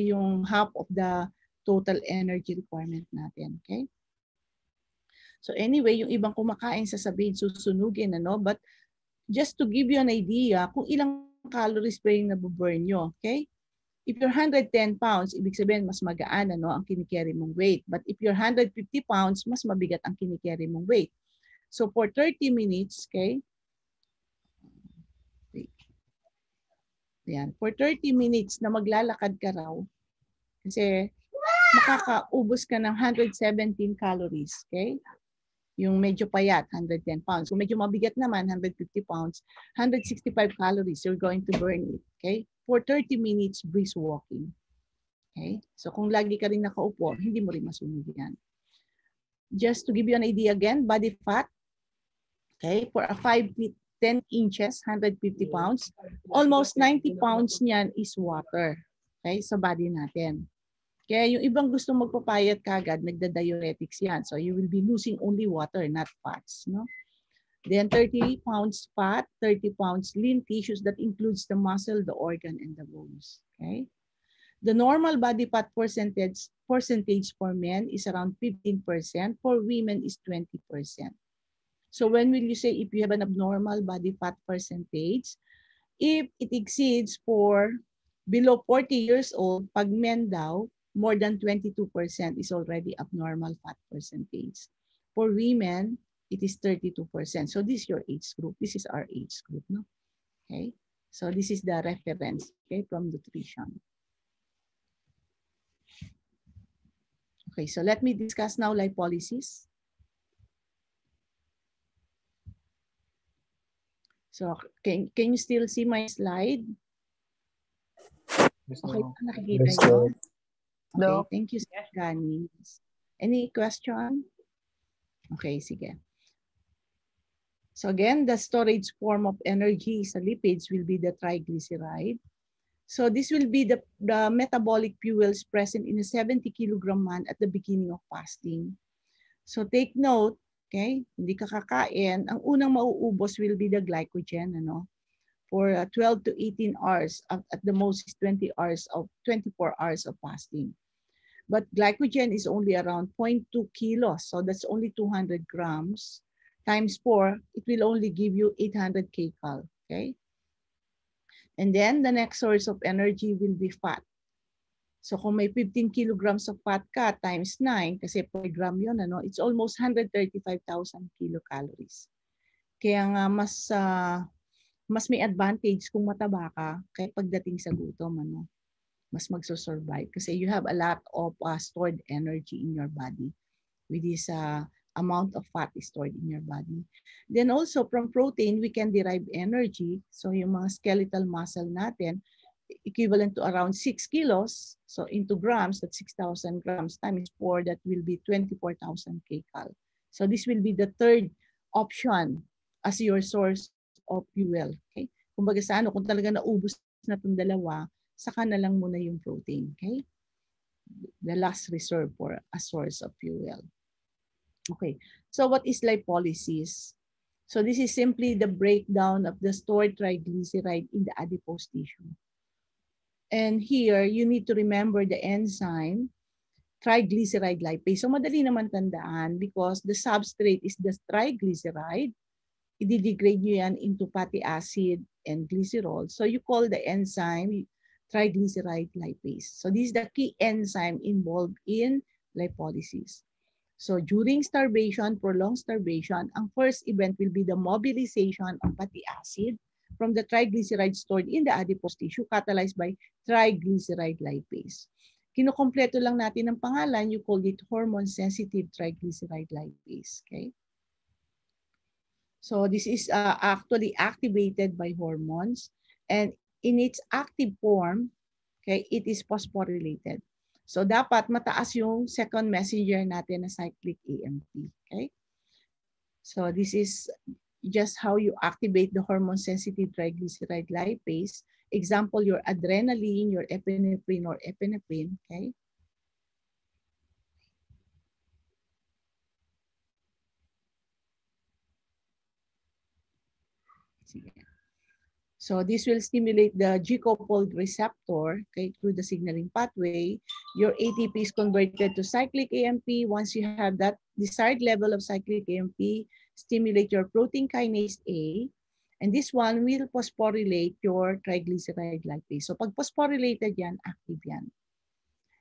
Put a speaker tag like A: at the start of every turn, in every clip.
A: yung half of the total energy requirement natin. Okay? So anyway, yung ibang kumakain sasabihin susunugin, ano? But just to give you an idea kung ilang calories pa yung nabuburn nyo. Okay? If you're 110 pounds, ibig sabihin mas magaan ano, ang kinikerry mong weight. But if you're 150 pounds, mas mabigat ang kinikerry mong weight. So for 30 minutes, okay? Yan. For 30 minutes na maglalakad ka raw, kasi makakaubos ka ng 117 calories, okay? Yung medyo payat, 110 pounds. Kung medyo mabigat naman, 150 pounds, 165 calories, you're going to burn it, okay? For 30 minutes, brisk walking. Okay? So kung lagi ka rin nakaupo, hindi mo rin masunog yan. Just to give you an idea again, body fat, okay, for a 5 feet 10 inches, 150 pounds, almost 90 pounds niyan is water. Okay, sa body natin. Kaya yung ibang gusto magpapayat kagad, nagda-diuretics yan. So you will be losing only water, not fats. No? Then 30 pounds fat, 30 pounds lean tissues that includes the muscle, the organ, and the bones. Okay. The normal body fat percentage for men is around 15%. For women is 20%. So when will you say if you have an abnormal body fat percentage? If it exceeds for below 40 years old, pag men daw, more than 22% is already abnormal fat percentage. For women, it is 32%. So this is your age group. This is our age group. No? Okay. So this is the reference, okay, from nutrition. Okay, so let me discuss now lipolysis. So can you still see my slide? Okay, nakikita nyo? Okay, thank you, Gani. Any question? Okay, sige. So again, the storage form of energy sa lipids will be the triglyceride. So this will be the metabolic fuels present in a 70 kilogram man at the beginning of fasting. So take note, okay, hindi ka kakain, ang unang mauubos will be the glycogen, ano, for 12 to 18 hours, at the most is 24 hours of fasting. But glycogen is only around 0.2 kilos, so that's only 200 grams. Times 4, it will only give you 800 kcal, okay? And then the next source of energy will be fat. So kung may 15 kilograms of fat ka times 9, kasi per gram yun, ano, it's almost 135,000 kilocalories. Kaya nga mas may advantage kung mataba ka kaya pagdating sa gutom, ano, mas magsusurvive. Kasi you have a lot of stored energy in your body with this amount of fat is stored in your body. Then also from protein, we can derive energy. So yung mga skeletal muscle natin, equivalent to around 6 kilos. So into grams, that's 6,000 grams times 4, that will be 24,000 kcal. So this will be the third option as your source of fuel. Okay? Kumbaga sa ano, kung talaga naubos na itong dalawa, saka na lang muna yung protein. Okay? The last reserve for a source of fuel. Okay, so what is lipolysis? So this is simply the breakdown of the stored triglyceride in the adipose tissue. And here, you need to remember the enzyme, triglyceride lipase. So madali naman tandaan because the substrate is the triglyceride. I-degrade nyo yan into fatty acid and glycerol. So you call the enzyme triglyceride lipase. So this is the key enzyme involved in lipolysis. So during starvation, prolonged starvation, ang first event will be the mobilization of fatty acid from the triglycerides stored in the adipose tissue catalyzed by triglyceride lipase. Kinukompleto lang natin ang pangalan, you call it hormone-sensitive triglyceride lipase. Okay? So this is actually activated by hormones, and in its active form, okay, it is phosphorylated. So dapat mataas yung second messenger natin na cyclic AMP. Okay? So this is just how you activate the hormone-sensitive triglyceride lipase. Example, your adrenaline, your epinephrine or epinephrine. Okay? So this will stimulate the G-coupled receptor, okay, through the signaling pathway. Your ATP is converted to cyclic AMP. Once you have that desired level of cyclic AMP, stimulate your protein kinase A. And this one will phosphorylate your triglyceride lipase. So pag phosphorylated yan, active yan.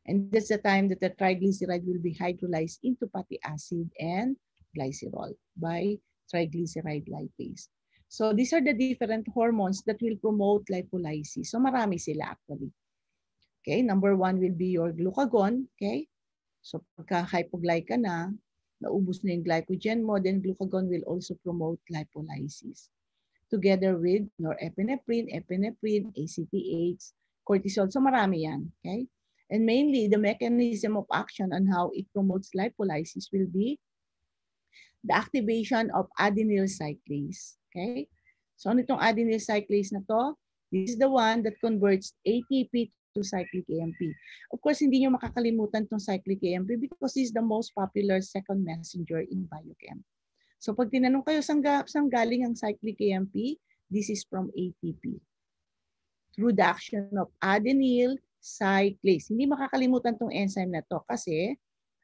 A: And that's the time that the triglyceride will be hydrolyzed into fatty acid and glycerol by triglyceride lipase. So these are the different hormones that will promote lipolysis. So marami sila actually. Okay, number 1 will be your glucagon. Okay, so pagka hypoglyc ka na, naubos na yung glycogen mo, then glucagon will also promote lipolysis. Together with norepinephrine, epinephrine, ACTH, cortisol. So marami yan. Okay, and mainly the mechanism of action on how it promotes lipolysis will be the activation of adenyl cyclase. Okay? So ano itong adenyl cyclase na to? This is the one that converts ATP to cyclic AMP. Of course, hindi nyo makakalimutan itong cyclic AMP because this is the most popular second messenger in biochem. So pag tinanong kayo saan galing ang cyclic AMP, this is from ATP. Through the action of adenyl cyclase. Hindi makakalimutan itong enzyme na to kasi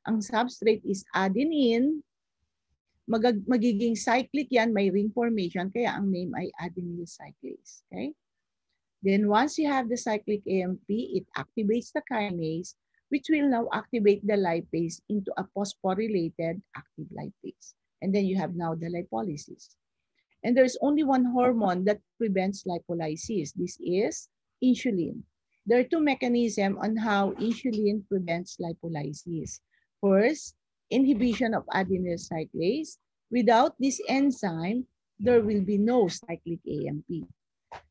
A: ang substrate is adenine, magiging cyclic yan, may ring formation, kaya ang name ay adenyl cyclase. Okay? Then once you have the cyclic AMP, it activates the kinase, which will now activate the lipase into a phosphorylated active lipase. And then you have now the lipolysis. And there's only one hormone that prevents lipolysis. This is insulin. There are two mechanisms on how insulin prevents lipolysis. First, inhibition of adenyl cyclase. Without this enzyme, there will be no cyclic AMP.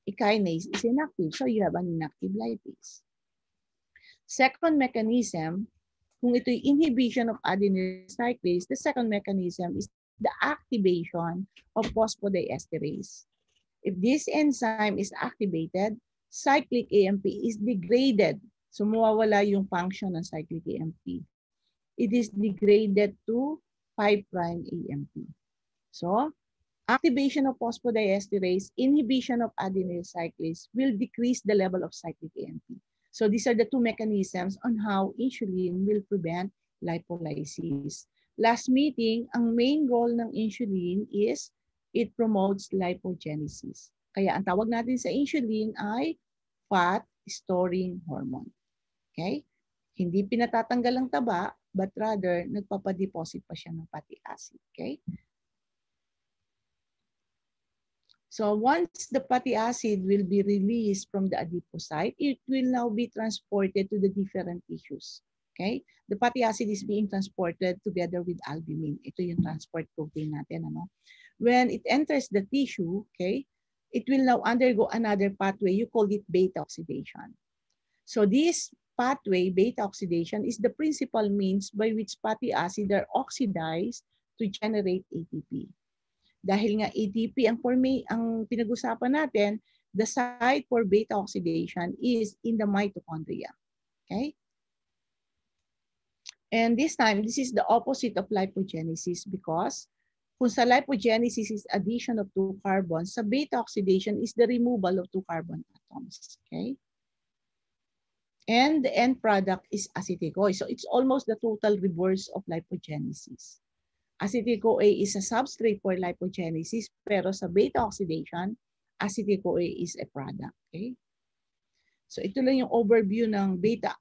A: A kinase is inactive, so you have an inactive lipase. Second mechanism, kung ito'y inhibition of adenyl cyclase, the second mechanism is the activation of phosphodiesterase. If this enzyme is activated, cyclic AMP is degraded. So mawawala yung function ng cyclic AMP. It is degraded to 5' AMP. So, activation of phosphodiesterase, inhibition of adenyl cyclase will decrease the level of cyclic AMP. So these are the two mechanisms on how insulin will prevent lipolysis. Last meeting, ang main role ng insulin is it promotes lipogenesis. Kaya ang tawag natin sa insulin ay fat storing hormone. Okay? Hindi pinatatanggal ang taba, but rather nagpapadeposit pa siya ng fatty acid. Okay? So once the fatty acid will be released from the adipocyte, it will now be transported to the different tissues. Okay? The fatty acid is being transported together with albumin. Ito yung transport protein natin. Ano? When it enters the tissue, okay, it will now undergo another pathway. You call it beta oxidation. So this pathway, beta oxidation, is the principal means by which fatty acid are oxidized to generate ATP. Dahil nga ATP ang pinag-usapan natin, the site for beta oxidation is in the mitochondria. Okay? And this time, this is the opposite of lipogenesis because kung sa lipogenesis is addition of 2 carbons, sa beta oxidation is the removal of 2 carbon atoms. Okay? And the end product is acetyl-CoA. So it's almost the total reverse of lipogenesis. Acetyl-CoA is a substrate for lipogenesis, pero sa beta oxidation, acetyl-CoA is a product. Okay? So ito lang yung overview ng beta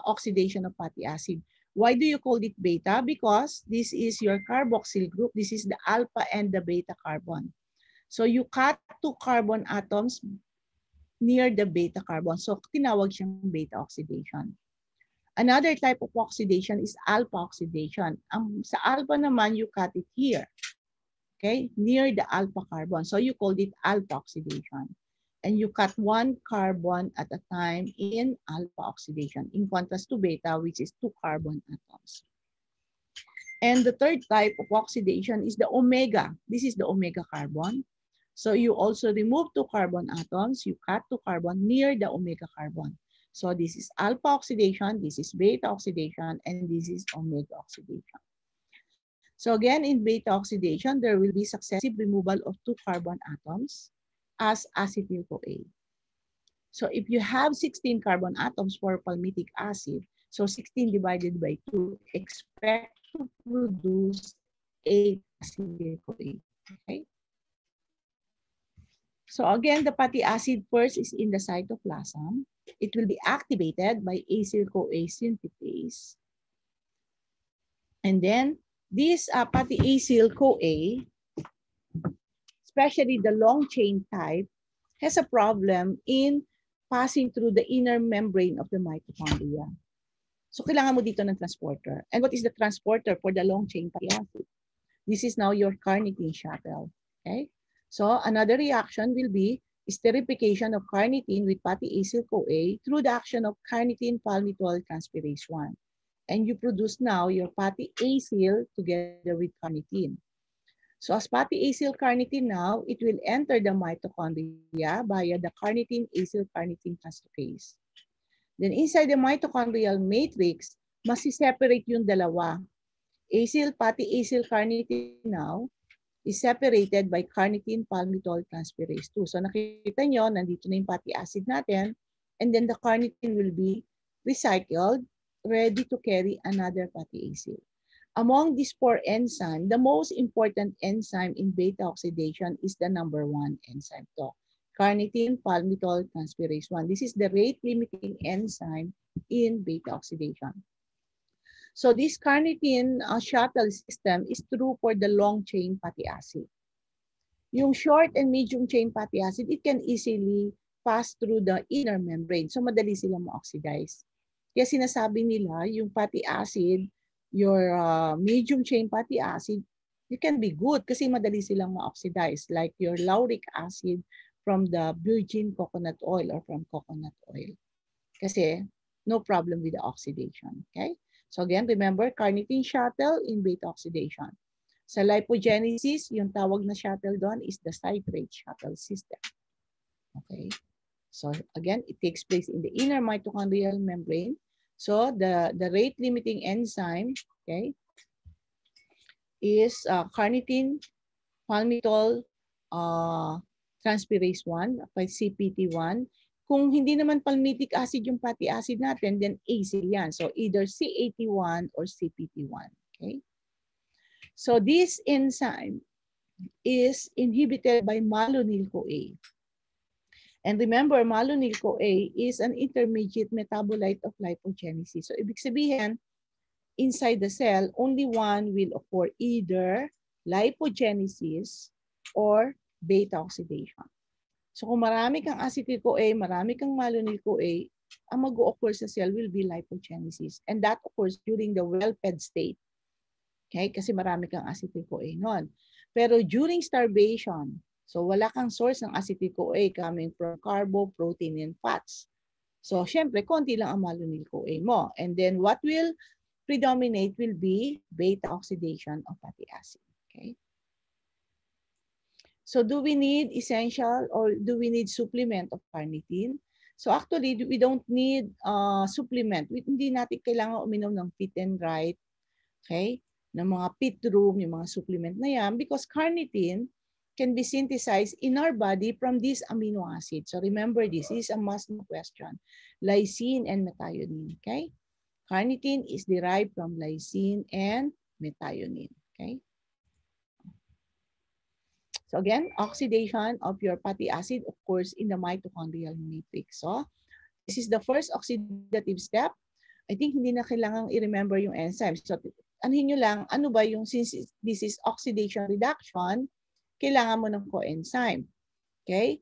A: oxidation of fatty acid. Why do you call it beta? Because this is your carboxyl group. This is the alpha and the beta carbon. So you cut 2 carbon atoms near the beta carbon. So tinawag siyang beta oxidation. Another type of oxidation is alpha oxidation. Sa alpha naman, you cut it here. Okay? Near the alpha carbon. So you called it alpha oxidation. And you cut 1 carbon at a time in alpha oxidation, in contrast to beta, which is 2 carbon atoms. And the third type of oxidation is the omega. This is the omega carbon. So you also remove 2 carbon atoms, you cut 2 carbon near the omega carbon. So this is alpha oxidation, this is beta oxidation, and this is omega oxidation. So again, in beta oxidation, there will be successive removal of 2 carbon atoms. as acetyl-CoA. So if you have 16 carbon atoms for palmitic acid, so 16 divided by 2, expect to produce 8 acetyl-CoA. Okay? So again, the fatty acid first is in the cytoplasm. It will be activated by acyl-CoA synthetase. And then this fatty acyl-CoA, especially the long chain type, has a problem in passing through the inner membrane of the mitochondria. So kailangan mo dito ng transporter. And what is the transporter for the long chain fatty acid? This is now your carnitine shuttle. Okay? So another reaction will be esterification of carnitine with fatty acyl-CoA through the action of carnitine palmitol transferase 1. And you produce now your fatty acyl together with carnitine. So as fatty acyl carnitine now, it will enter the mitochondria via the carnitine acyl carnitine transferase. Then inside the mitochondrial matrix, masi-separate yung dalawa. Fatty acyl carnitine now is separated by carnitine palmitol transferase 2. So nakita nyo, nandito na yung fatty acid natin, and then the carnitine will be recycled, ready to carry another fatty acyl. Among these 4 enzymes, the most important enzyme in beta oxidation is the number 1 enzyme to carnitine palmitol transferase 1. This is the rate-limiting enzyme in beta oxidation. So this carnitine shuttle system is true for the long-chain fatty acid. Yung short and medium-chain fatty acid, it can easily pass through the inner membrane. So madali silang ma-oxidize. Kaya sinasabi nila, yung fatty acid, your medium-chain fatty acid, it can be good kasi madali silang ma-oxidize. Like your lauric acid from the virgin coconut oil or from coconut oil. Kasi no problem with the oxidation. Okay? So again, remember, carnitine shuttle in beta oxidation. Sa lipogenesis, yung tawag na shuttle doon is the citrate shuttle system. Okay. So again, it takes place in the inner mitochondrial membrane. So the rate-limiting enzyme, okay, is carnitine palmitol transferase 1, by CPT1. Kung hindi naman palmitic acid yung fatty acid natin, then acyl yan. So either C81 or CPT1. Okay? So this enzyme is inhibited by malonyl-CoA. And remember, malonyl-CoA is an intermediate metabolite of lipogenesis. So ibig sabihin, inside the cell, only one will occur, either lipogenesis or beta oxidation. So kung marami kang acetyl-CoA, marami kang malonyl-CoA, ang mag-o-occur sa cell will be lipogenesis. And that occurs during the well-fed state. Okay? Kasi marami kang acetyl-CoA noon. Pero during starvation, so wala kang source ng acetyl-CoA coming from carbo, protein, and fats. So syempre, konti lang ang malonyl-CoA mo. And then what will predominate will be beta oxidation of fatty acid. Okay? So do we need essential or do we need supplement of carnitine? So actually, we don't need supplement. Hindi natin kailangan uminom ng Fit and Right, okay? Ng mga Pitrum, yung mga supplement na yan, because carnitine can be synthesized in our body from these amino acids. So remember this is a must-know question. Lysine and methionine, okay? Carnitine is derived from lysine and methionine, okay? So again, oxidation of your fatty acid occurs in the mitochondrial matrix. So this is the first oxidative step. I think hindi na kailangang i-remember yung enzymes. So anuhin nyo lang, ano ba yung, since this is oxidation reduction, kailangan mo ng coenzyme. Okay?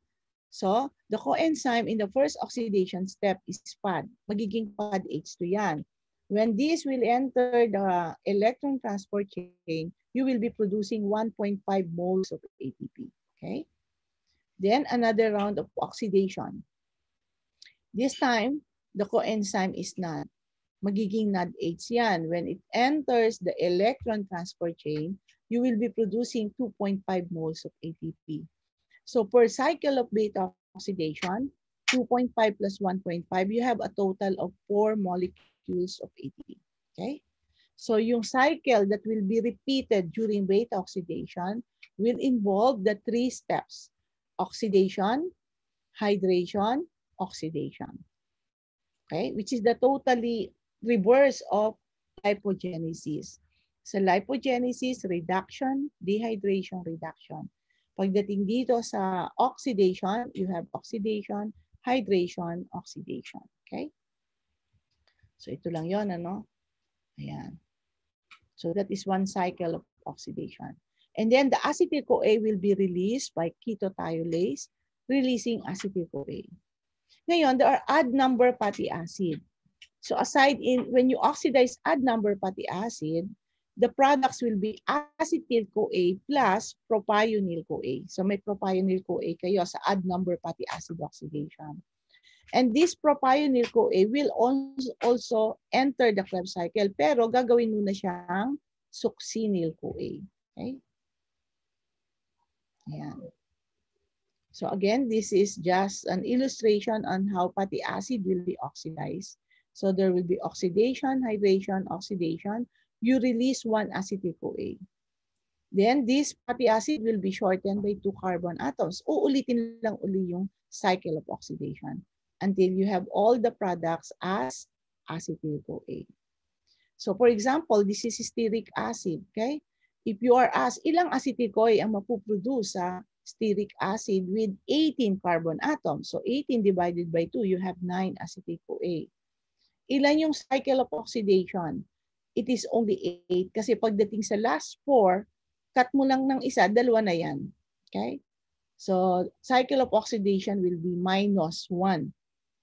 A: So the coenzyme in the first oxidation step is PAD. Magiging PAD H2 yan. When this will enter the electron transport chain, you will be producing 1.5 moles of ATP. Okay? Then another round of oxidation. This time, the coenzyme is NAD. Magiging NADH yan. When it enters the electron transport chain, you will be producing 2.5 moles of ATP. So per cycle of beta oxidation, 2.5 plus 1.5, you have a total of 4 molecules of ATP. Okay? So yung cycle that will be repeated during beta oxidation will involve the 3 steps. oxidation, hydration, oxidation. Okay, which is the totally reverse of lipogenesis. Sa lipogenesis, reduction, dehydration, reduction. Pagdating dito sa oxidation, you have oxidation, hydration, oxidation. Okay? So ito lang yon, ano? Ayan. So that is one cycle of oxidation. And then the acetyl-CoA will be released by ketotiolase, releasing acetyl-CoA. Ngayon, there are odd number fatty acid. So aside in, when you oxidize odd number fatty acid, the products will be acetyl-CoA plus propionyl-CoA. So may propionyl-CoA kayo sa odd number fatty acid oxidation. And this propionyl-CoA will also enter the Krebs cycle, pero gagawin muna siyang succinyl-CoA. Okay? Ayan. So again, this is just an illustration on how fatty acid will be oxidized. So there will be oxidation, hydration, oxidation. You release one acetyl-CoA. Then this fatty acid will be shortened by 2 carbon atoms. Uulitin lang uli yung cycle of oxidation until you have all the products as acetyl-CoA. So for example, this is stearic acid. Okay? If you are asked ilang acetyl-CoA ang mapuproduce sa stearic acid with 18 carbon atoms. So 18 divided by 2, you have 9 acetyl-CoA. Ilan yung cycle of oxidation? It is only 8 kasi pagdating sa last 4, cut mo lang ng isa, dalawa na yan. Okay? So cycle of oxidation will be minus 1.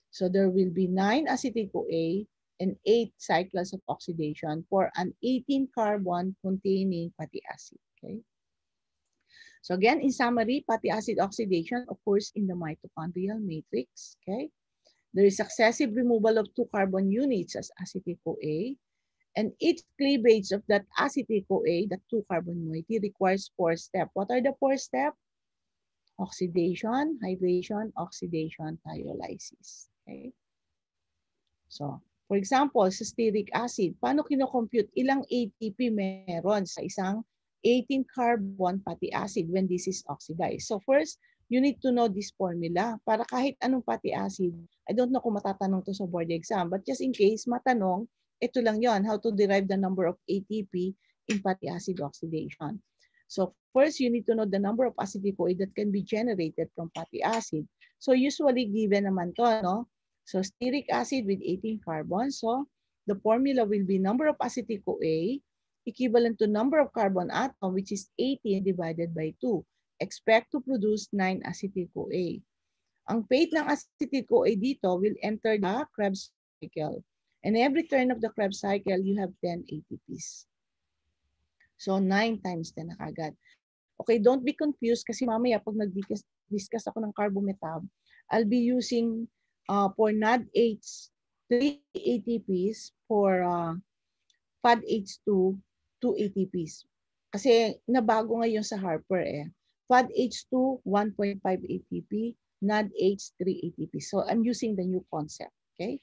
A: So there will be 9 acetyl-CoA and 8 cycles of oxidation for an 18 carbon containing fatty acid. Okay? So again, in summary, fatty acid oxidation occurs in the mitochondrial matrix. Okay? There is successive removal of 2 carbon units as acetyl-CoA, and each cleavage of that acetyl-CoA, that 2 carbon moiety, requires 4 steps. What are the 4 steps? Oxidation, hydration, oxidation, thiolysis. Okay? So, for example, sa stearic acid, paano kinocompute ilang ATP meron sa isang 18 carbon fatty acid when this is oxidized? So first, you need to know this formula para kahit anong fatty acid, I don't know kung matatanong to sa board exam, but just in case matanong, ito lang yon, how to derive the number of ATP in fatty acid oxidation. So first, you need to know the number of acetyl-CoA that can be generated from fatty acid. So usually given naman to, no? So stearic acid with 18 carbons. So the formula will be number of acetyl-CoA equivalent to number of carbon atom, which is 18 divided by 2. Expect to produce 9 acetyl-CoA. Ang fate ng acetyl-CoA dito will enter the Krebs cycle. And every turn of the Krebs cycle, you have 10 ATPs. So 9 times 10 na kagad. Okay, don't be confused kasi mamaya pag nag-discuss ako ng carbometab, I'll be using for NADH 3 ATPs, for FADH2 2 ATPs. Kasi nabago ngayon sa Harper eh. FADH2 1.5 ATP, NADH 3 ATP. So I'm using the new concept, okay?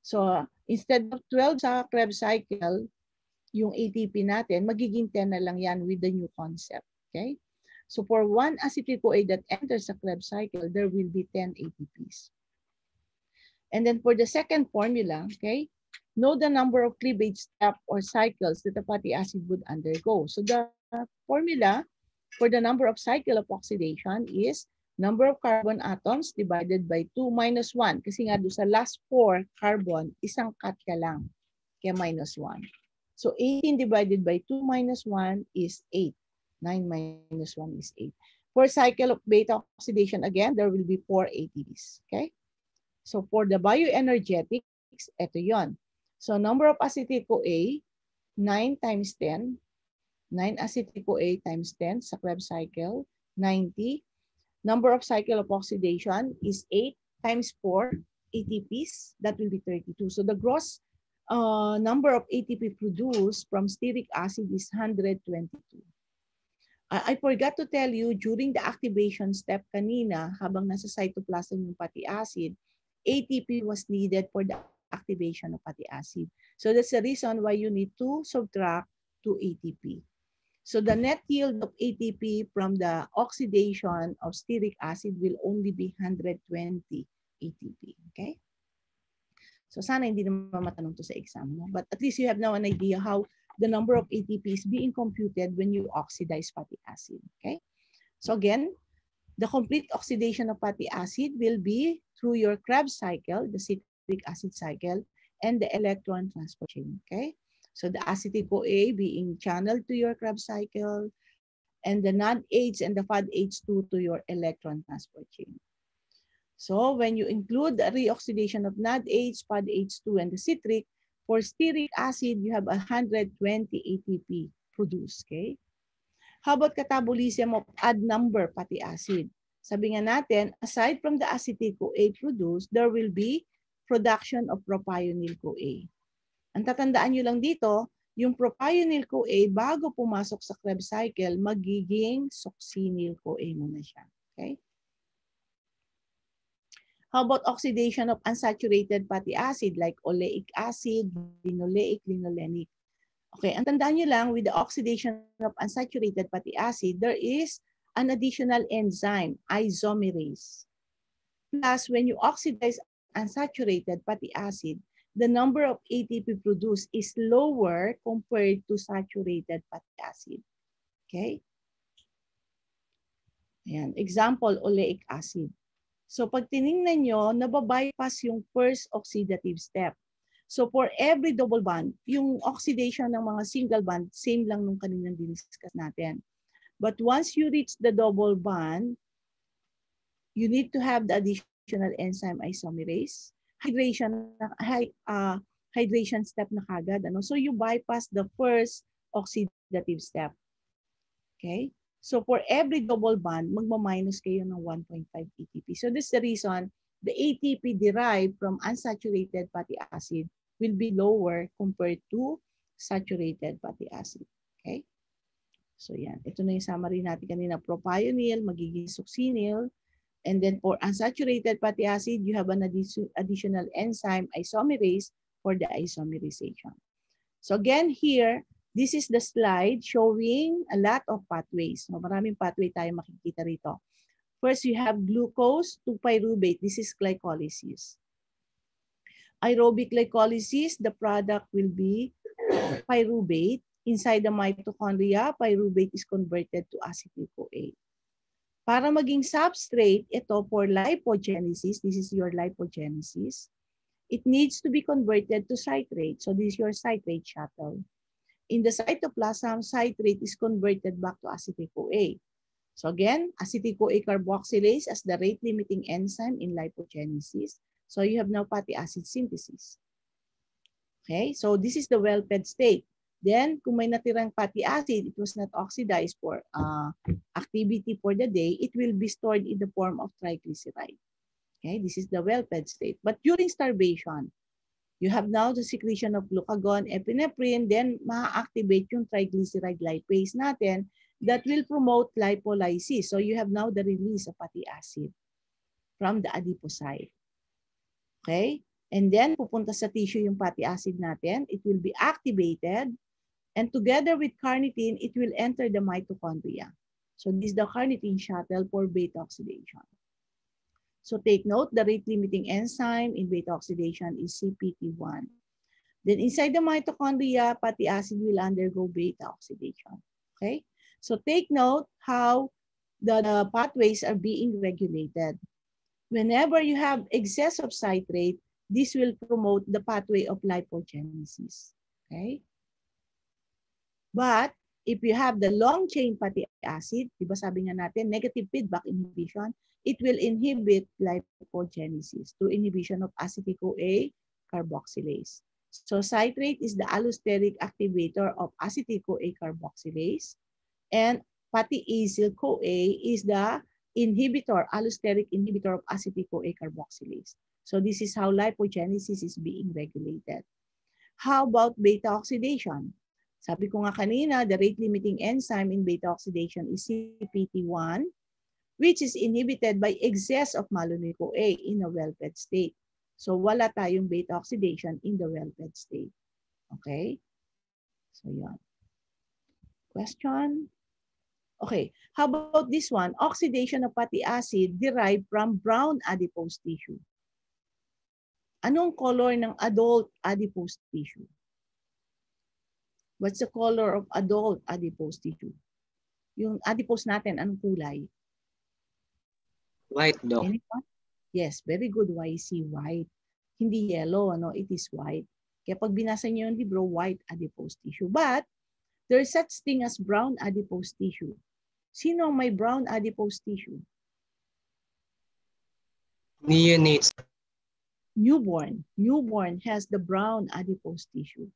A: So instead of 12 sa Krebs cycle, yung ATP natin, magiging 10 na lang yan with the new concept, okay? So for one acetyl-CoA that enters the Krebs cycle, there will be 10 ATPs. And then for the second formula, okay, know the number of cleavage steps or cycles that the fatty acid would undergo. So the formula for the number of cycle of oxidation is number of carbon atoms divided by 2 minus 1. Kasi nga doon sa last 4 carbon, isang cut ka lang. Kaya minus 1. So 18 divided by 2 minus 1 is 8. 9 minus 1 is 8. For cycle of beta oxidation, again, there will be 4 ATPs. Okay? So for the bioenergetics, ito yon. So number of acetyl-CoA, 9 times 10. 9 acetyl-CoA times 10 sa Krebs cycle, 90. Number of cycle of oxidation is 8 times 4 ATPs. That will be 32. So the gross number of ATP produced from stearic acid is 122. I forgot to tell you, during the activation step kanina, habang nasa cytoplasm yung fatty acid, ATP was needed for the activation of fatty acid. So that's the reason why you need to subtract 2 ATP. So the net yield of ATP from the oxidation of stearic acid will only be 120 ATP. Okay? So sana hindi naman matanong to sa exam, no? But at least you have now an idea how the number of ATP is being computed when you oxidize fatty acid. Okay? So again, the complete oxidation of fatty acid will be through your Krebs cycle, the citric acid cycle, and the electron transport chain. Okay? So the acetyl-CoA being channeled to your Krebs cycle, and the NADH and the FADH2 to your electron transport chain. So when you include the reoxidation of NADH, FADH2, and the citric, for stearic acid, you have 120 ATP produced. Okay? How about catabolism of odd number fatty acid? Sabi nga natin, aside from the acetyl-CoA produced, there will be production of propionyl-CoA. Ang tatandaan nyo lang dito, yung propionyl-CoA, bago pumasok sa Krebs cycle, magiging succinyl-CoA muna siya. Okay? How about oxidation of unsaturated fatty acid like oleic acid, linoleic, linolenic? Okay, ang tandaan nyo lang, with the oxidation of unsaturated fatty acid, there is an additional enzyme, isomerase. Plus, when you oxidize unsaturated fatty acid, the number of ATP produced is lower compared to saturated fatty acid. Okay? Ayan. Example, oleic acid. So pag tinignan nyo, nababypass yung first oxidative step. So for every double bond, yung oxidation ng mga single bond, same lang nung kaninang diniscuss natin. But once you reach the double bond, you need to have the additional enzyme isomerase, hydration step na kagad. Ano? So you bypass the first oxidative step. Okay? So for every double bond, magma-minus kayo ng 1.5 ATP. So this is the reason the ATP derived from unsaturated fatty acid will be lower compared to saturated fatty acid. Okay? So yan. Ito na yung summary natin kanina. Propionyl, magiging succinyl. And then for unsaturated fatty acid, you have an additional enzyme isomerase for the isomerization. So again here, this is the slide showing a lot of pathways. So, maraming pathway tayo makikita rito. First, you have glucose to pyruvate. This is glycolysis. Aerobic glycolysis, the product will be pyruvate. Inside the mitochondria, pyruvate is converted to acetyl-CoA. Para maging substrate, ito for lipogenesis, this is your lipogenesis, it needs to be converted to citrate. So this is your citrate shuttle. In the cytoplasm, citrate is converted back to acetyl-CoA. So again, acetyl-CoA carboxylase as the rate-limiting enzyme in lipogenesis. So you have now fatty acid synthesis. Okay, so this is the well-fed state. Then, kung may natirang fatty acid, it was not oxidized for activity for the day, it will be stored in the form of triglyceride. Okay, this is the well-fed state. But during starvation, you have now the secretion of glucagon, epinephrine, then ma-activate yung triglyceride lipase natin that will promote lipolysis. So you have now the release of fatty acid from the adipocyte. Okay? And then pupunta sa tissue yung fatty acid natin. It will be activated and together with carnitine, it will enter the mitochondria. So this is the carnitine shuttle for beta oxidation. So take note, the rate-limiting enzyme in beta oxidation is CPT1. Then inside the mitochondria, fatty acid will undergo beta oxidation. Okay? So take note how the pathways are being regulated. Whenever you have excess of citrate, this will promote the pathway of lipogenesis. Okay? But if you have the long-chain fatty acid, diba sabi nga natin, negative feedback inhibition, it will inhibit lipogenesis through inhibition of acetyl-CoA carboxylase. So citrate is the allosteric activator of acetyl-CoA carboxylase, and fatty acyl-CoA is the inhibitor, allosteric inhibitor of acetyl-CoA carboxylase. So this is how lipogenesis is being regulated. How about beta oxidation? Sabi ko nga kanina, the rate-limiting enzyme in beta oxidation is CPT1, which is inhibited by excess of malonyl-CoA in a well-fed state. So wala tayong beta oxidation in the well-fed state. Okay? So yan. question? Okay, how about this one? Oxidation of fatty acid derived from brown adipose tissue. Anong color ng adult adipose tissue? What's the color of adult adipose tissue? Yung adipose natin, anong kulay?
B: White, Doc.
A: Anyone? Yes, very good, YC, white. Hindi yellow, ano? It is white. Kaya pag binasa niyo yung libro, white adipose tissue. But there is such thing as brown adipose tissue. Sino may brown adipose tissue?
B: Neonates.
A: Newborn. Newborn has the brown adipose tissue.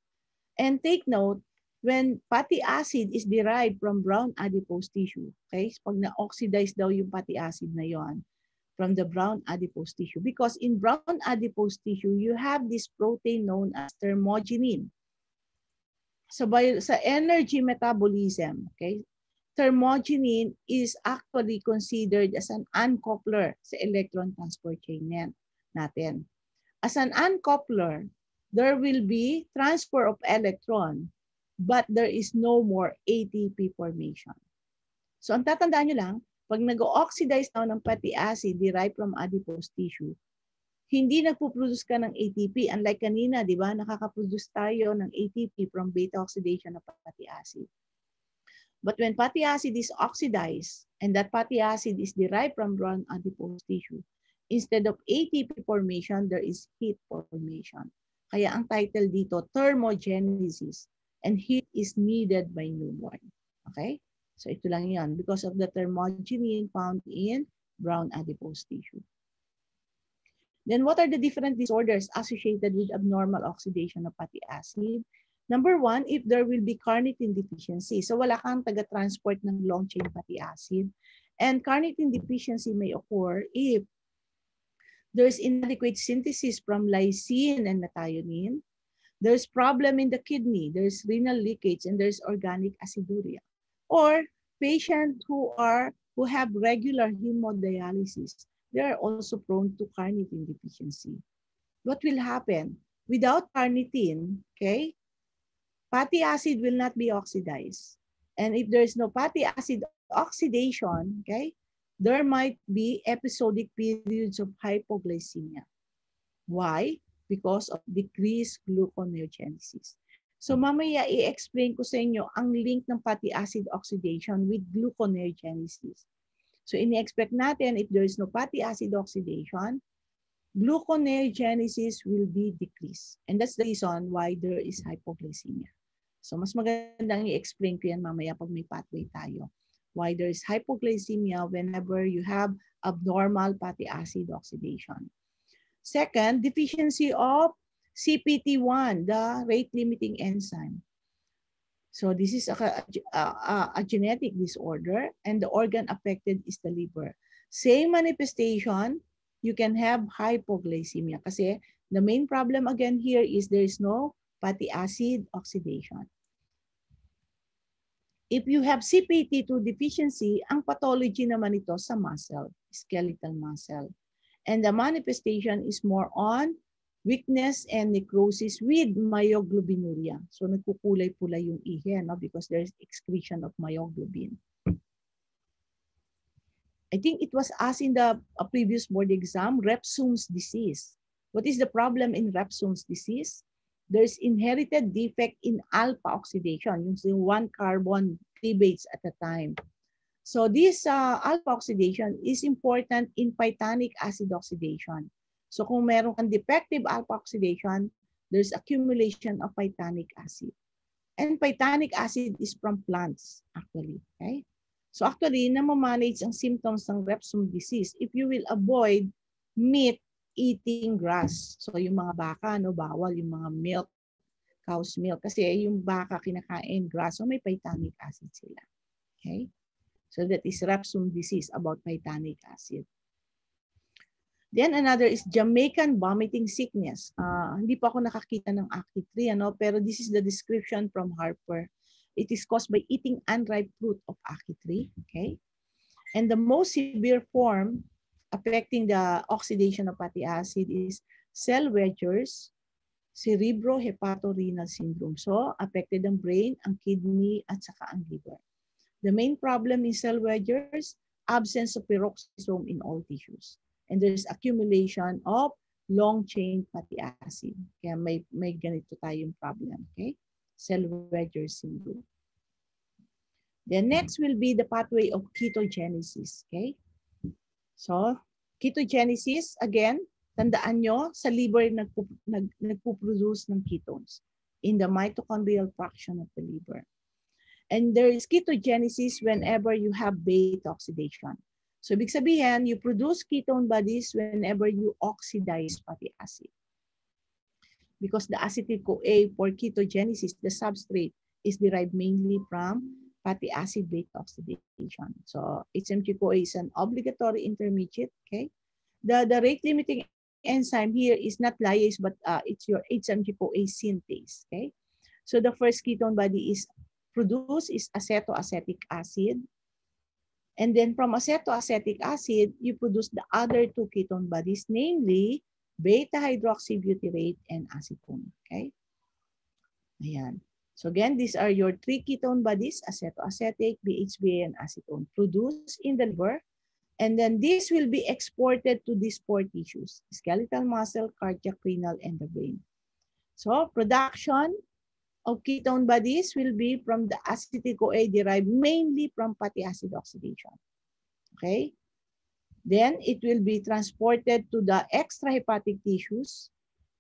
A: And take note, when fatty acid is derived from brown adipose tissue, okay? Pag na-oxidize daw yung fatty acid na yon from the brown adipose tissue. Because in brown adipose tissue, you have this protein known as thermogenin. So sa energy metabolism, okay? Thermogenin is actually considered as an uncoupler sa electron transport chain natin. As an uncoupler, there will be transfer of electron, but there is no more ATP formation. So ang tatandaan nyo lang, pag nag-oxidize na ng fatty acid derived from adipose tissue, hindi nagpo-produce ka ng ATP. Unlike kanina, di ba, nakaka-produce tayo ng ATP from beta oxidation of fatty acid. But when fatty acid is oxidized, and that fatty acid is derived from brown adipose tissue, instead of ATP formation, there is heat formation. Kaya ang title dito, thermogenesis, and heat is needed by newborn. Okay? So ito lang yan, because of the thermogenin found in brown adipose tissue. Then what are the different disorders associated with abnormal oxidation of fatty acid? Number one, if there will be carnitine deficiency. So wala kang taga-transport ng long-chain fatty acid. And carnitine deficiency may occur if there's inadequate synthesis from lysine and methionine. There's problem in the kidney. There's renal leakage and there's organic aciduria. Or patients who have regular hemodialysis, they are also prone to carnitine deficiency. What will happen? Without carnitine, okay, fatty acid will not be oxidized. And if there is no fatty acid oxidation, okay, there might be episodic periods of hypoglycemia. Why? Because of decreased gluconeogenesis. So mamaya i-explain ko sa inyo ang link ng fatty acid oxidation with gluconeogenesis. So ini-expect natin if there is no fatty acid oxidation, gluconeogenesis will be decreased. And that's the reason why there is hypoglycemia. So mas magandang i-explain ko yan mamaya pag may pathway tayo. Why there is hypoglycemia whenever you have abnormal fatty acid oxidation. Second, deficiency of CPT1, the rate-limiting enzyme. So this is a genetic disorder and the organ affected is the liver. Same manifestation, you can have hypoglycemia kasi the main problem again here is there is no fatty acid oxidation. If you have CPT2 deficiency, ang pathology naman ito sa muscle, skeletal muscle. And the manifestation is more on weakness and necrosis with myoglobinuria. So nagkukulay-pulay yung ihe, no? Because there is excretion of myoglobin. I think it was asked in the previous board exam, Repsum's disease. What is the problem in Repsum's disease? There's inherited defect in alpha oxidation, yung one carbon cleavage at a time. So this alpha oxidation is important in phytanic acid oxidation. So kung meron kang defective alpha oxidation, there's accumulation of phytanic acid. And phytanic acid is from plants actually, okay? So actually, namamanage ang symptoms ng Repsum disease if you will avoid meat eating grass. So yung mga baka, no, bawal yung mga milk, cow's milk. Kasi yung baka kinakain grass, so may phytanic acid sila. Okay? So that is Repsum disease about phytanic acid. Then another is Jamaican vomiting sickness. Hindi pa ako nakakita ng ACTI3, ano? Pero this is the description from Harper. It is caused by eating unripe fruit of ACTI3. Okay? And the most severe form affecting the oxidation of fatty acid is cell wedgers, cerebrohepatorenal syndrome. So, affected ang brain, ang kidney, at saka ang liver. The main problem is Zellweger's absence of peroxisome in all tissues. And there's accumulation of long-chain fatty acid. Kaya may ganito tayong problem, okay? Zellweger syndrome. The next will be the pathway of ketogenesis, okay? So, ketogenesis, again, tandaan nyo, sa liver nagpo-produce ng ketones in the mitochondrial fraction of the liver. And there is ketogenesis whenever you have beta oxidation. So, ibig sabihin, you produce ketone bodies whenever you oxidize fatty acid. Because the acetyl-CoA for ketogenesis, the substrate, is derived mainly from fatty acid beta oxidation. So, HMG-CoA is an obligatory intermediate, okay? The rate-limiting enzyme here is not lyase, but it's your HMG-CoA synthase, okay? So, the first ketone body is produced is acetoacetic acid. And then from acetoacetic acid, you produce the other two ketone bodies, namely beta-hydroxybutyrate and acetone. Okay? Ayan. So again, these are your three ketone bodies, acetoacetic, BHBA, and acetone, produced in the liver. And then this will be exported to these four tissues: skeletal muscle, cardiac, renal, and the brain. So production of ketone bodies will be from the acetyl-CoA derived mainly from fatty acid oxidation. Okay? Then it will be transported to the extrahepatic tissues.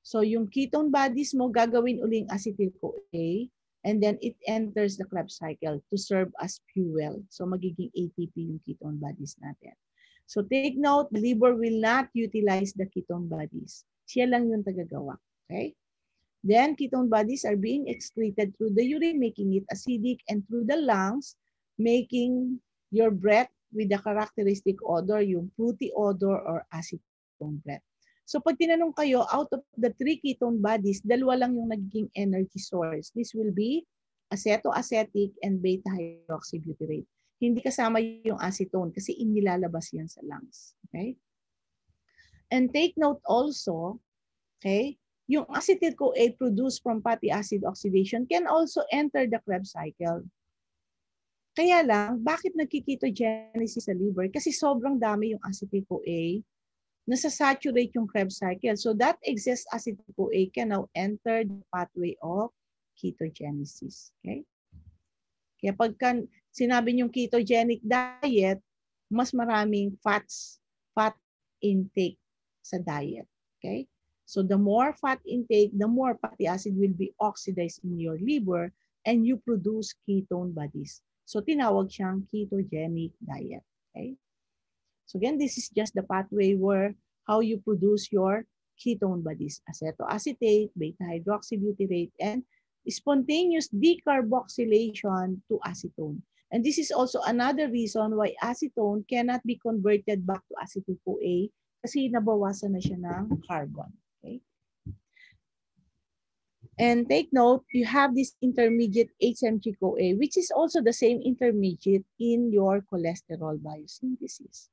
A: So yung ketone bodies mo gagawin uling acetyl-CoA, and then it enters the Krebs cycle to serve as fuel. So magiging ATP yung ketone bodies natin. So take note, the liver will not utilize the ketone bodies. Siya lang yung tagagawa. Okay? Then ketone bodies are being excreted through the urine, making it acidic, and through the lungs, making your breath with the characteristic odor, yung fruity odor or acetone breath. So pag tinanong kayo, out of the three ketone bodies, dalawa lang yung nagiging energy source. This will be acetoacetic and beta-hydroxybutyrate. Hindi kasama yung acetone kasi inilalabas yan sa lungs. Okay? And take note also, okay, yung acetyl-CoA produced from fatty acid oxidation can also enter the Krebs cycle. Kaya lang, bakit nagkiketogenesis sa liver? Kasi sobrang dami yung acetyl-CoA, nasa-saturate yung Krebs cycle. So that excess acetyl-CoA can now enter the pathway of ketogenesis. Okay? Kaya pagka sinabi yung ketogenic diet, mas maraming fat intake sa diet. Okay? So the more fat intake, the more fatty acid will be oxidized in your liver and you produce ketone bodies. So tinawag siyang ketogenic diet. Okay? So again, this is just the pathway where how you produce your ketone bodies: acetoacetate, beta-hydroxybutyrate, and spontaneous decarboxylation to acetone. And this is also another reason why acetone cannot be converted back to acetyl-CoA kasi nabawasan na siya ng carbon. Okay? And take note, you have this intermediate HMG-CoA, which is also the same intermediate in your cholesterol biosynthesis.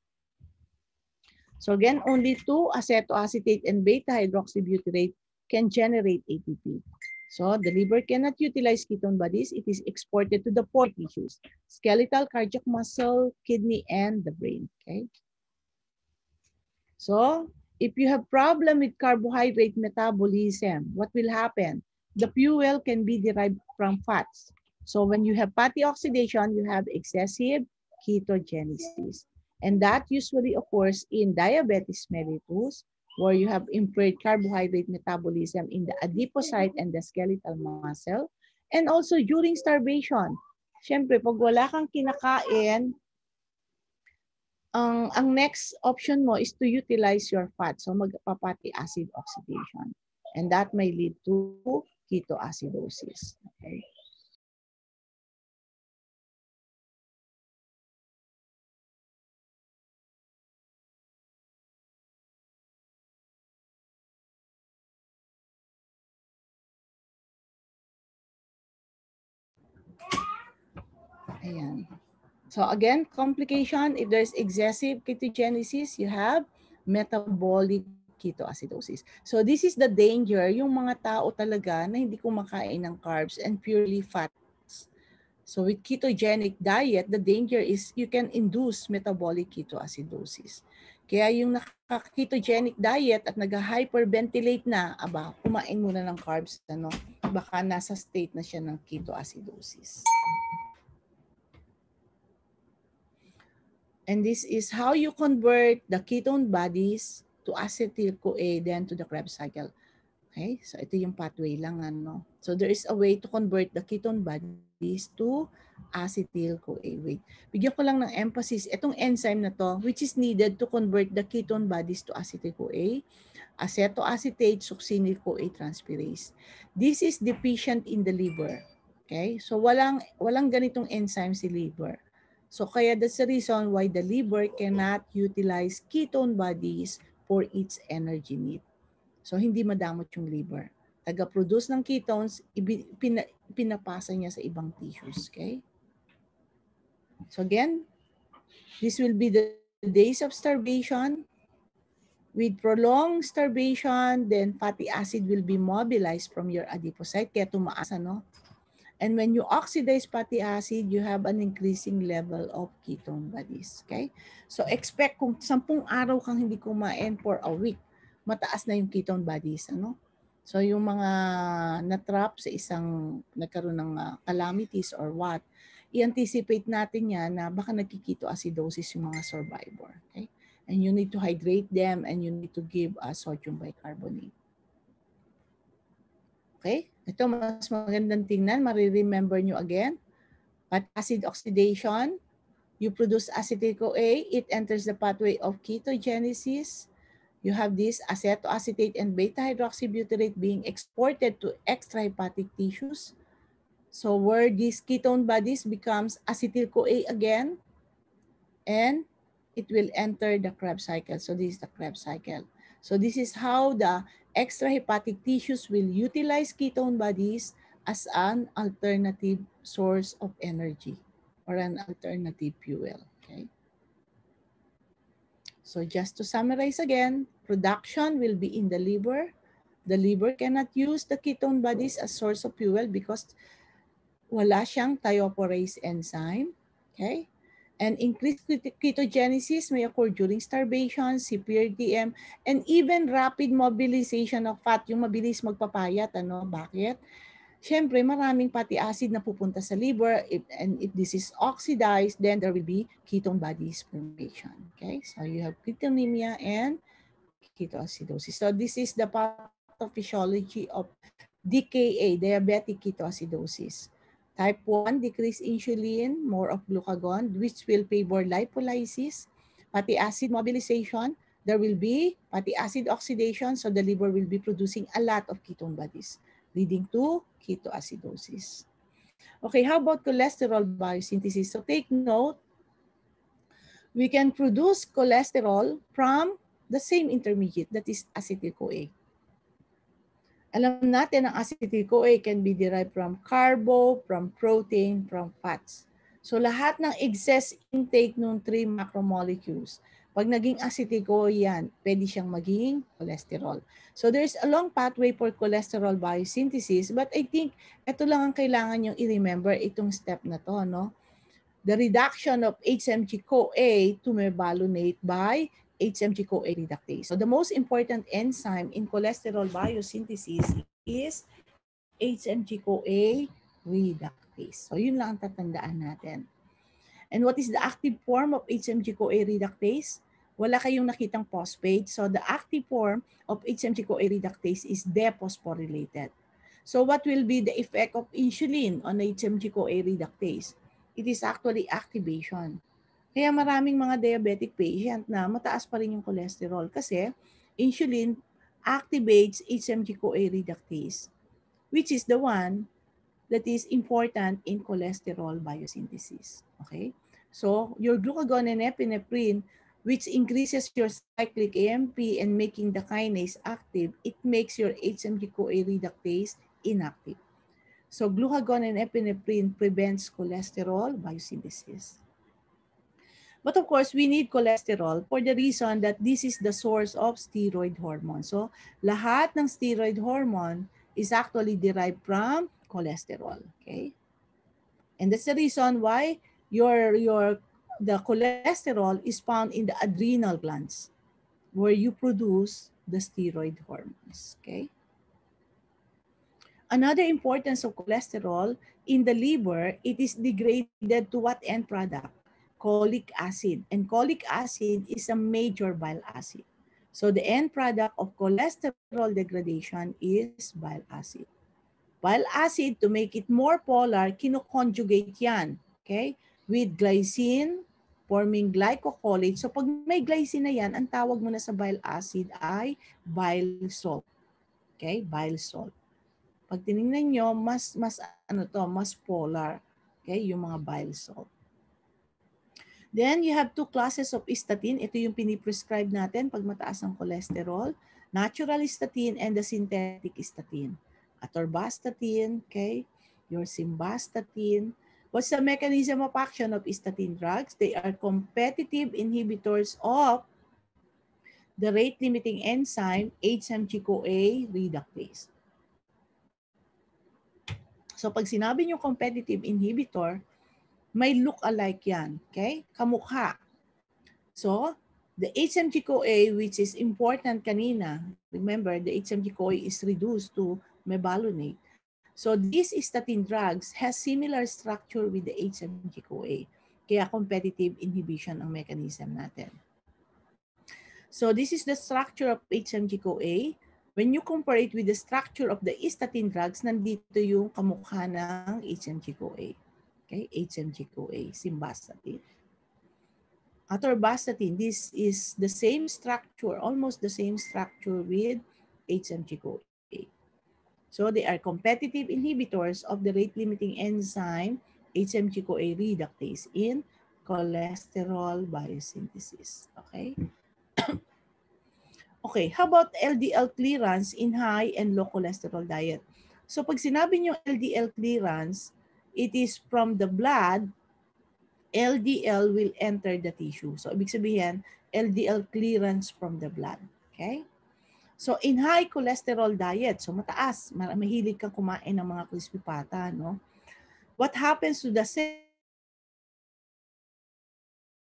A: So again, only two, acetoacetate and beta-hydroxybutyrate, can generate ATP. So the liver cannot utilize ketone bodies. It is exported to the four tissues: skeletal, cardiac, muscle, kidney, and the brain. Okay. So if you have problem with carbohydrate metabolism, what will happen? The fuel can be derived from fats. So when you have fatty oxidation, you have excessive ketogenesis. And that usually occurs in diabetes mellitus, where you have impaired carbohydrate metabolism in the adipocyte and the skeletal muscle. And also during starvation. Siyempre, pag wala kang kinakain, ang next option mo is to utilize your fat. So magpa-fatty acid oxidation. And that may lead to ketoacidosis. Okay. Ayan. So again, complication, if there's excessive ketogenesis, you have metabolic ketoacidosis. So this is the danger, yung mga tao talaga na hindi kumakain ng carbs and purely fats. So with ketogenic diet, the danger is you can induce metabolic ketoacidosis. Kaya yung naka-ketogenic diet at nag-hyperventilate na, kumain muna ng carbs, baka nasa state na siya ng ketoacidosis. And this is how you convert the ketone bodies to acetyl-CoA then to the Krebs cycle. Okay, so ito yung pathway lang. So there is a way to convert the ketone bodies to acetyl-CoA. Wait, bigyan ko lang ng emphasis. Itong enzyme na to, which is needed to convert the ketone bodies to acetyl-CoA, acetoacetate succinyl-CoA transferase. This is deficient in the liver. Okay, so walang ganitong enzyme si liver. So kaya that's the reason why the liver cannot utilize ketone bodies for its energy need. So hindi madamot yung liver. Taga-produce ng ketones, pinapasa niya sa ibang tissues. Okay? So again, this will be the days of starvation. With prolonged starvation, then fatty acid will be mobilized from your adipocyte. Kaya tumaas, And when you oxidize fatty acid, you have an increasing level of ketone bodies. Okay? So expect kung 10 araw kang hindi kumain for a week, mataas na yung ketone bodies. So yung mga na-trap sa isang nagkaroon ng calamities or what, i-anticipate natin yan na baka nagkiketoacidosis yung mga survivor. Okay? And you need to hydrate them and you need to give sodium bicarbonate. Okay? Ito mas magandang tingnan. Mari-remember nyo again. At acid oxidation, you produce acetyl-CoA. It enters the pathway of ketogenesis. You have this acetoacetate and beta-hydroxybutyrate being exported to extrahepatic tissues. So where these ketone bodies becomes acetyl-CoA again, and it will enter the Krebs cycle. So this is the Krebs cycle. So this is how the extrahepatic tissues will utilize ketone bodies as an alternative source of energy or an alternative fuel. Okay. So just to summarize again, production will be in the liver. The liver cannot use the ketone bodies as source of fuel because wala siyang thioporase enzyme. Okay. And increased ketogenesis may occur during starvation, severe DM, and even rapid mobilization of fat, yung mabilis magpapayat. Bakit? Siyempre, maraming fatty acid na pupunta sa liver, and if this is oxidized, then there will be ketone bodies formation. Okay, so you have ketonemia and ketoacidosis. So this is the pathophysiology of DKA, diabetic ketoacidosis. Type 1, decreased insulin, more of glucagon, which will favor lipolysis. Fatty acid mobilization, there will be fatty acid oxidation, so the liver will be producing a lot of ketone bodies, leading to ketoacidosis. Okay, how about cholesterol biosynthesis? So take note, we can produce cholesterol from the same intermediate, that is acetyl-CoA. Alam natin ang acetyl-CoA can be derived from carbo, from protein, from fats. So lahat ng excess intake ng 3 macromolecules, pag naging acetyl-CoA yan, pwede siyang maging cholesterol. So there's a long pathway for cholesterol biosynthesis, but I think ito lang ang kailangan yung i-remember itong step na to, The reduction of HMG-CoA to mevalonate by HMG-CoA reductase. So the most important enzyme in cholesterol biosynthesis is HMG-CoA reductase. So yun lang ang tatandaan natin. And what is the active form of HMG-CoA reductase? Wala kayong nakitang phosphate. So the active form of HMG-CoA reductase is dephosphorylated. So what will be the effect of insulin on HMG-CoA reductase? It is actually activation. Kaya maraming mga diabetic patient na mataas pa rin yung cholesterol kasi insulin activates HMG-CoA reductase, which is the one that is important in cholesterol biosynthesis. Okay? So your glucagon and epinephrine, which increases your cyclic AMP and making the kinase active, it makes your HMG-CoA reductase inactive. So glucagon and epinephrine prevents cholesterol biosynthesis. But of course, we need cholesterol for the reason that this is the source of steroid hormone. So, lahat ng steroid hormone is actually derived from cholesterol. Okay? And that's the reason why the cholesterol is found in the adrenal glands where you produce the steroid hormones. Okay? Another importance of cholesterol in the liver, it is degraded to what end product? Cholic acid. And cholic acid is a major bile acid. So the end product of cholesterol degradation is bile acid. Bile acid, to make it more polar, kinoconjugate yan, okay, with glycine forming glycocholate. So pag may glycine na yan, ang tawag mo na sa bile acid ay bile salt. Okay, bile salt. Pag tinignan nyo, mas polar. Okay, yung mga bile salt. Then you have two classes of statin. Ito yung piniprescribe natin pag mataas ang cholesterol. Natural statin and the synthetic statin. Atorvastatin, okay, your simvastatin. What's the mechanism of action of statin drugs? They are competitive inhibitors of the rate-limiting enzyme HMG-CoA reductase. So pag sinabi nyo competitive inhibitor, may look-alike yan, okay? Kamukha. So, the HMG-CoA, which is important kanina, remember, the HMG-CoA is reduced to mevalonate. So, these statin drugs has similar structure with the HMG-CoA. Kaya competitive inhibition ang mechanism natin. So, this is the structure of HMG-CoA. When you compare it with the structure of the statin drugs, nandito yung kamukha ng HMG-CoA. Okay, HMG-CoA, simvastatin. Atorvastatin, this is the same structure, almost the same structure with HMG-CoA. So they are competitive inhibitors of the rate-limiting enzyme HMG-CoA reductase in cholesterol biosynthesis. Okay? Okay, how about LDL clearance in high and low cholesterol diet? So pag sinabi nyo LDL clearance, it is from the blood, LDL will enter the tissue. So ibig sabihin, LDL clearance from the blood. Okay? So in high cholesterol diet, so mataas, mahilig kang kumain ng mga crispy pata, no? What happens to the cell?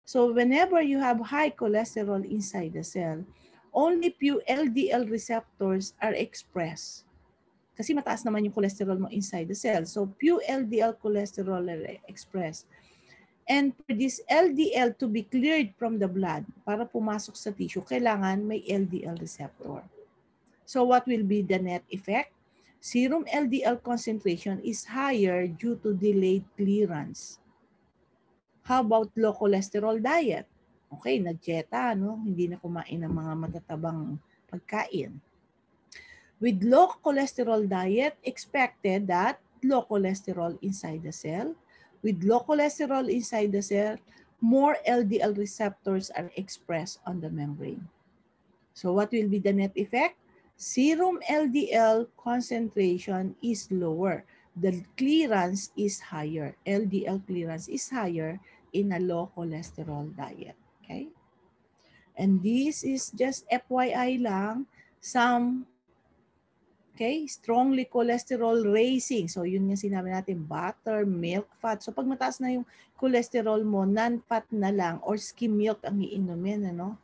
A: So whenever you have high cholesterol inside the cell, only few LDL receptors are expressed. Kasi mataas naman yung cholesterol mo inside the cell. So few LDL cholesterol are expressed. And for this LDL to be cleared from the blood para pumasok sa tissue, kailangan may LDL receptor. So what will be the net effect? Serum LDL concentration is higher due to delayed clearance. How about low cholesterol diet? Okay, nag-dieta, no? Hindi na kumain ng mga matatabang pagkain. With low cholesterol diet, expected that low cholesterol inside the cell. With low cholesterol inside the cell, more LDL receptors are expressed on the membrane. So what will be the net effect? Serum LDL concentration is lower. The clearance is higher. LDL clearance is higher in a low cholesterol diet. Okay? And this is just FYI lang, some strongly cholesterol raising. So yun yung sinabi natin, butter, milk, fat. So pag mataas na yung cholesterol mo, non-fat na lang or skim milk ang iinumin, ano?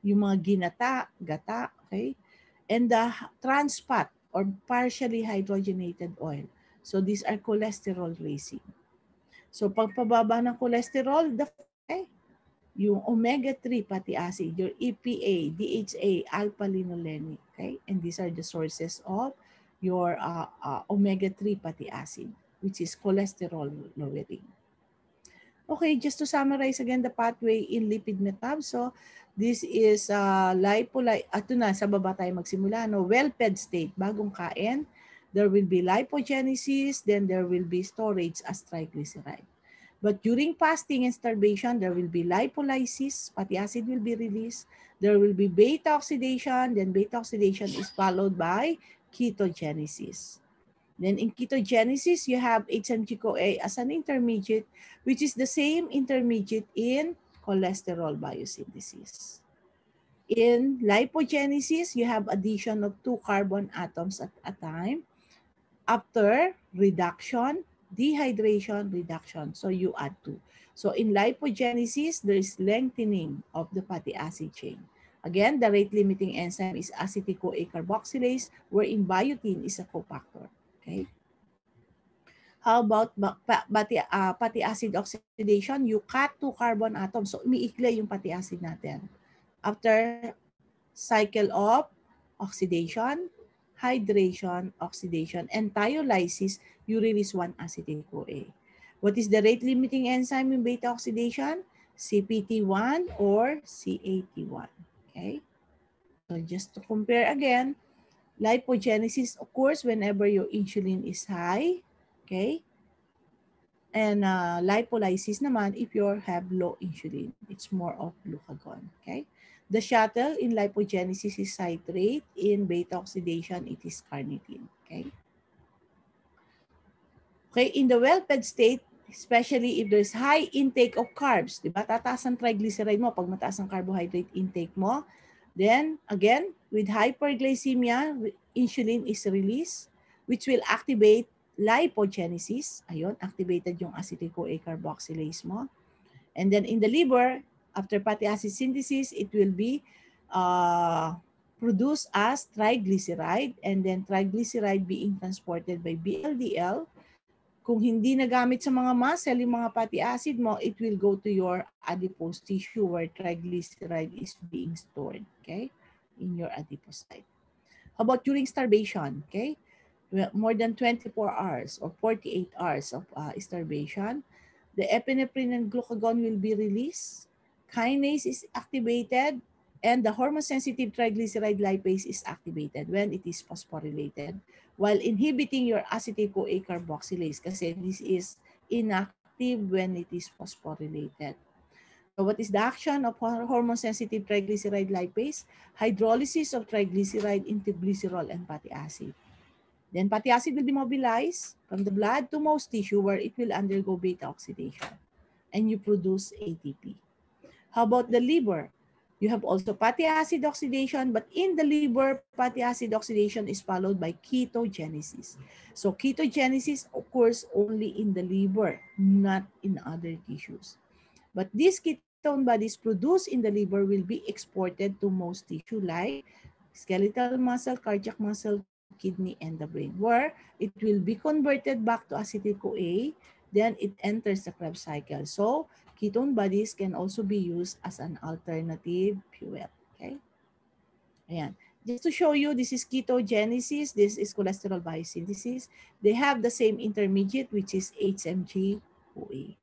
A: Yung mga ginata, gata, okay? And the trans fat or partially hydrogenated oil. So these are cholesterol raising. So pagpababa ng cholesterol, yung omega-3 fatty acid, your EPA, DHA, alpha-linolenic, okay? And these are the sources of your omega-3 fatty acid, which is cholesterol lowering. Okay, just to summarize again the pathway in lipid metab. So this is lipolysis. Ito na, sa baba tayo magsimula. No? Well-fed state, bagong kain. There will be lipogenesis, then there will be storage as triglyceride. But during fasting and starvation, there will be lipolysis, fatty acid will be released. There will be beta oxidation, then beta oxidation is followed by ketogenesis. Then in ketogenesis, you have HMG-CoA as an intermediate, which is the same intermediate in cholesterol biosynthesis. In lipogenesis, you have addition of 2 carbon atoms at a time. After reduction, dehydration, reduction. So you add 2. So in lipogenesis, there is lengthening of the fatty acid chain. Again, the rate-limiting enzyme is acetyl-CoA carboxylase, wherein biotin is a cofactor. Okay. How about fatty acid oxidation? You cut 2 carbon atoms. So umiikli yung fatty acid natin. After cycle of oxidation, hydration, oxidation, and thiolysis, you release 1 acetyl-CoA. What is the rate-limiting enzyme in beta oxidation? CPT1 or CAT1. Okay? So just to compare again, lipogenesis occurs whenever your insulin is high. Okay? And lipolysis naman if you have low insulin. It's more of glucagon. Okay? The shuttle in lipogenesis is citrate. In beta oxidation, it is carnitine. Okay? Okay, in the well-fed state, especially if there's high intake of carbs, di ba? Tataas ang triglyceride mo pag mataas ang carbohydrate intake mo. Then, again, with hyperglycemia, insulin is released, which will activate lipogenesis. Ayun, activated yung acetyl-CoA carboxylase mo. And then in the liver, after fatty acid synthesis, it will be produced as triglyceride, and then triglyceride being transported by VLDL. Kung hindi nagamit sa mga muscle, yung mga fatty acid mo, it will go to your adipose tissue where triglyceride is being stored, okay, in your adipocyte. How about during starvation, okay? More than 24 hours or 48 hours of starvation, the epinephrine and glucagon will be released, kinase is activated, and the hormone-sensitive triglyceride lipase is activated when it is phosphorylated, while inhibiting your acetyl-CoA carboxylase kasi this is inactive when it is phosphorylated. So what is the action of hormone-sensitive triglyceride lipase? Hydrolysis of triglyceride into glycerol and fatty acid. Then fatty acid will be mobilized from the blood to most tissue where it will undergo beta oxidation and you produce ATP. How about the liver? You have also fatty acid oxidation, but in the liver, fatty acid oxidation is followed by ketogenesis. So ketogenesis occurs only in the liver, not in other tissues. But these ketone bodies produced in the liver will be exported to most tissue like skeletal muscle, cardiac muscle, kidney, and the brain, where it will be converted back to acetyl-CoA, then it enters the Krebs cycle. So ketone bodies can also be used as an alternative fuel. Okay? Ayan. Just to show you, this is ketogenesis, this is cholesterol biosynthesis. They have the same intermediate, which is HMG-CoA.